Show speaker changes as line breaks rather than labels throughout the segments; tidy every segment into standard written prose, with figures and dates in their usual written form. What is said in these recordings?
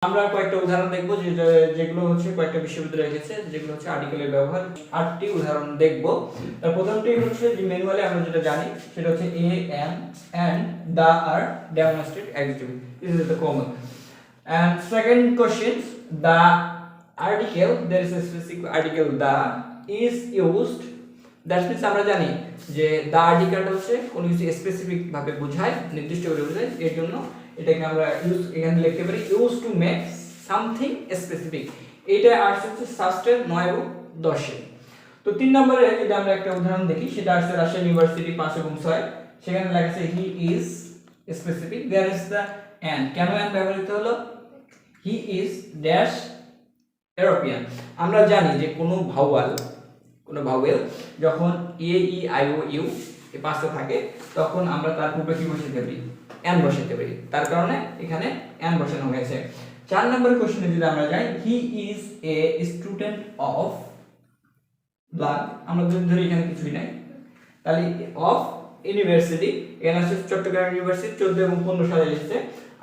আমরা কয়েকটা উদাহরণ দেখব যেগুলো হচ্ছে কয়েকটা বিশ্ববিদ্যালয়ে রেখেছে, যেগুলো হচ্ছে আর্টিকেলের ব্যবহার। 8টি উদাহরণ দেখব। তার প্রথমটি হচ্ছে যে ম্যানুয়ালি আমরা যেটা জানি সেটা হচ্ছে a am and the are demonstrate executive, this is the common. And second question, the article, there is a specific article the is used, that means আমরা জানি যে the article হচ্ছে কোন কিছু স্পেসিফিক ভাবে বোঝায়, নির্দিষ্ট করে বোঝায়, এর জন্য এটাকে আমরা ইউজ এখানে লিখতে পারি use to make something specific. এটা আসছে হচ্ছে সাস্টের 9 এবং 10 এ। তো 3 নম্বরে যদি আমরা একটা উদাহরণ দেখি, সেটা আসছে রাজশাহী ইউনিভার্সিটি 5 এবং 6, সেখানে লেখা আছে he is specific, there is the and কেন and ব্যবহৃত হলো, হি ইজ ড্যাশ ইউরোপিয়ান। আমরা জানি যে কোনো ভাওয়েল যখন এ ই আই ও ইউ এই পাঁচটা থাকে তখন আমরা তার পূর্বে কি বসাতে পারি, এন বসাতে পারি, তার কারণে এখানে এন বসানো হয়েছে। 4 নম্বরের কোশ্চেনে যদি আমরা যাই, he is a student of blank, আমরা যদি ধরি এখানে কিছুই নাই, তাহলে অফ ইউনিভার্সিটি, এখানে আছে চট্টগ্রাম ইউনিভার্সিটি 14 এবং 15 সালে এসেছে।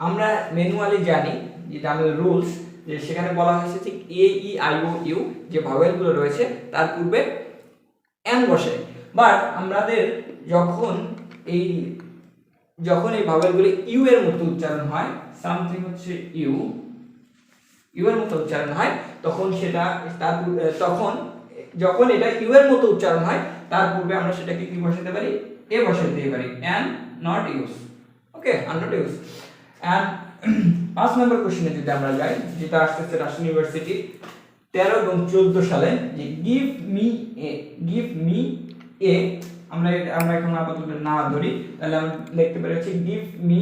আমরা ম্যানুয়ালি জানি যেটা আমাদের রুলস, যে সেখানে বলা হয়েছে ঠিক এ ই আই ও ইউ যে ভাওয়েলগুলো রয়েছে তার পূর্বে এন বসে, বাট আমাদের যখন এই ভাওয়েলগুলো ইউ এর মতো উচ্চারণ হয়, সামথিং হচ্ছে ইউ এর মতো উচ্চারণ হয়, তখন সেটা তখন যখন এটা ইউ এর মতো উচ্চারণ হয় তার পূর্বে আমরা সেটাকে কি বসাতে পারি, এ বসাতে পারি, এন্ড নট ইউজ, ওকে, আর নট ইউজ। এন্ড 5 নম্বর কোশ্চেনে যদি আমরা যাই, যেটা আসছে রাজশাহী ইউনিভার্সিটি 13 এবং 14 সালে, যে গিভ মি এ, আমরা এখন আপাতত না ধরি, তাহলে আমরা লিখতে পারি হচ্ছে গিভ মি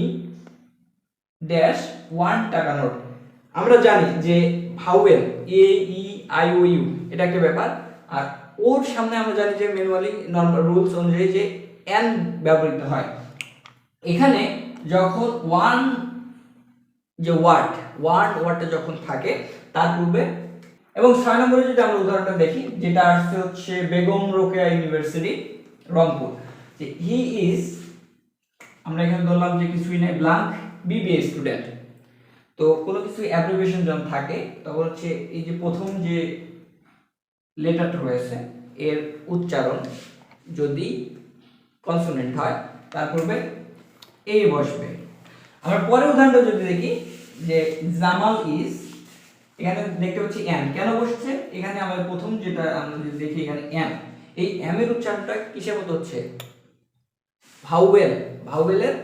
ড্যাশ 1 টাকা নোট। আমরা জানি যে vowel A E I O U এটা একটা ব্যাপার, আর ওর সামনে আমরা জানি যে ম্যানুয়ালি নরমাল রুলস অনুযায়ী যে এন ব্যবহৃত হয়। এখানে যখন ওয়ার্ডটা যখন থাকে তার পূর্বে। এবং 6 নম্বরে যদি আমরা উদাহরণটা দেখি, যেটা আসছে হচ্ছে বেগম রোকেয়া ইউনিভার্সিটি রংপুর, যে হি ইজ, আমরা এখানে ধরলাম যে কিছুই নাই, ব্ল্যাঙ্ক বিবিএ স্টুডেন্ট। তো কোনো কিছু অ্যাব্রিভিয়েশন যখন থাকে তখন হচ্ছে এই যে প্রথম যে লেটারটা রয়েছে এর উচ্চারণ যদি কনসোনেন্ট হয় তার পূর্বে এ বসবে। আমরা পরের উদাহরণটা যদি দেখি, যে জামাল ইজ, এখানে দেখতে পাচ্ছি এন, কেন বসছে এখানে আমাদের প্রথম যেটা আমরা যদি দেখি এখানে এম, এই এম এর উচ্চারণটা কিসের মতো হচ্ছে, ভাওয়েলের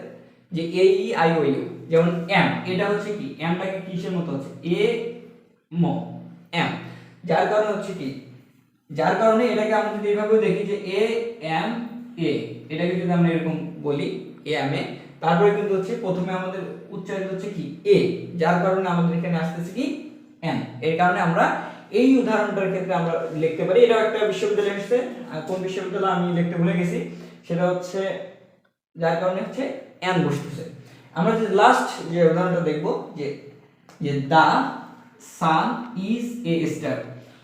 যে এ ই আই ও ইউ, যেমন এম, এটা হচ্ছে কি এমটাকে কিসের মতো হচ্ছে, এ ম এম, যার কারণে এটাকে আমরা যদি এইভাবে দেখি যে এ এম এ, এটাকে যদি আমরা এরকম বলি এ এম এ, তারপরে কিন্তু হচ্ছে প্রথমে আমাদের উচ্চারিত হচ্ছে কি এ, যার কারণে আমাদের এখানে আসতেছে কি এন। এর কারণে আমরা এই উদাহরণটার ক্ষেত্রে আমরা লিখতে পারি, এটা একটা বিশ্ববিদ্যালয়ে এসেছে, কোন বিশ্ববিদ্যালয় আমি লিখতে ভুলে গেছি, সেটা হচ্ছে যার কারণে হচ্ছে এন বসতেছে। আমরা যে লাস্ট যে উদাহরণটা দেখব, যে দা সান ইজ এ স্টার,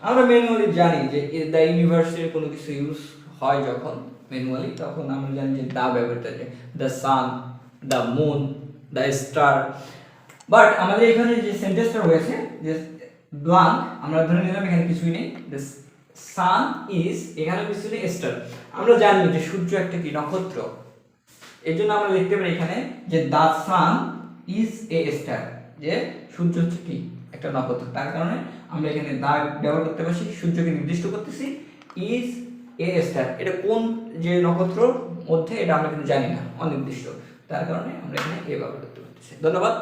আমরা ম্যানুয়ালি জানি যে দা ইউনিভার্সিটির কোনো কিছু ইউজ হয় যখন ম্যানুয়ালি, তখন আমরা জানি যে দা ব্যবহৃত হয়, the sun, the moon, the star. But আমাদের এখানে যে সেন্টেন্সটা রয়েছে যে ব্ল্যাঙ্ক, আমরা ধরে নিলাম এখানে কিছুই নেই, দ্য সান ইজ, এখানে কিছু নেই, স্টার। আমরা জানি যে সূর্য একটা কি নক্ষত্র, এর জন্য আমরা লিখতে পারি এখানে যে the sun is a star, যে সূর্য হচ্ছে কি একটা নক্ষত্র, তার কারণে আমরা এখানে দা ব্যবহার করতে পারছি, সূর্যকে নির্দিষ্ট করতেছি, ইজ এ স্টার, এটা কোন যে নক্ষত্রর মধ্যে এটা আমরা কিন্তু জানি না, অনির্দিষ্ট, তার কারণে আমরা এখানে এ ব্যবহার করতে পারতেছি। ধন্যবাদ।